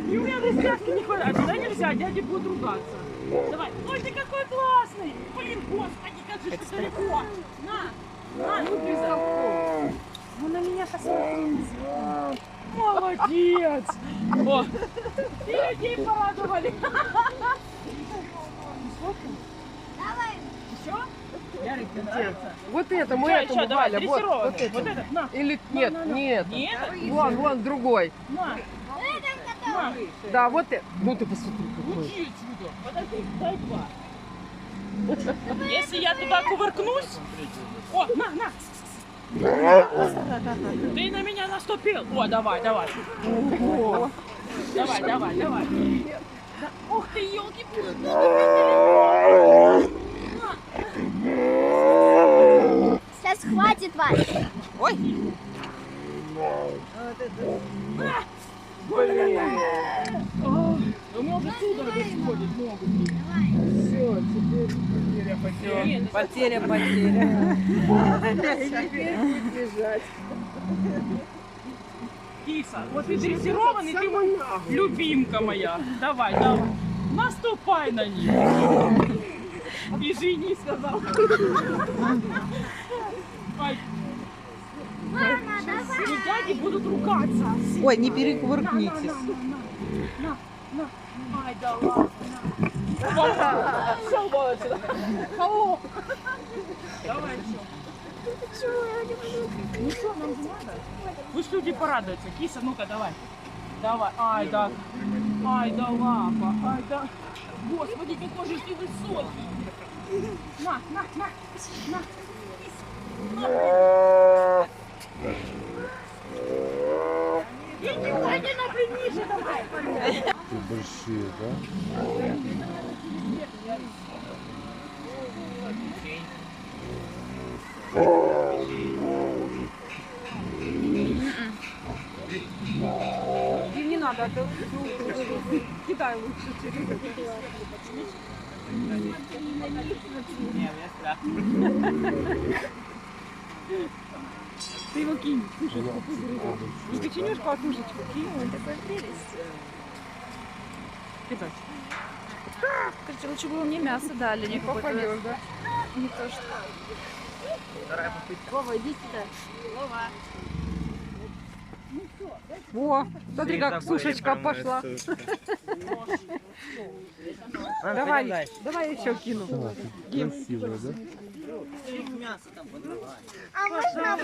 И у меня растяжки не хватает. А сюда нельзя, дяди будут ругаться. Давай. Ой, ты какой классный. Блин, господи, как же ты далеко. На, ну ты залко. Ну на меня посмотри. Молодец. О, и людей порадовали. Давай. Еще? Ярик, тебе нравится? Вот это, мы Всё, этому, еще, давай, Валя, вот дрессированный. это. Вот это, на. Или нет, нет. Нет? Вон, другой. На. На. Да, вот это. Ну ты посмотри какой. Уйди отсюда. Подожди, дай два. Если я туда кувыркнусь... О, на. Ты на меня наступил. О, давай. Давай. Да, ух ты, елки-палки. Сейчас хватит, Вань. Ой. Блин. У меня уже судорога сходит ногу. Все, теперь Нет, потеря. Теперь будет лежать. Киса, вот ты дрессированный, ты мой любимка моя. Давай. Наступай на них. Извини, сказал. Ай, Мама, давай. и дяди будут ругаться. Ой, не перекувыркнитесь. На. Ай, да ладно. Все, молодец. Алло. Давай еще. Ну что, нам же надо? Пусть люди порадуются. Киса, ну-ка, давай. Давай. Ай, да лапа. Ай, да. Господи, какой же ты высокий. На. Иди напрямише, давай. Большие, да? Им не надо, это кидай лучше через. Ты его кинь, сушечку, не печенюшку, а сушечку кинь. Такой прелесть. Кидай. Короче, лучше бы мне мясо дали, не какое-то... Попадешь, да? Не то, что... Вова, иди сюда. Вова. Во, смотри, как сушечка пошла. Давай еще кину. Красиво, да? А можно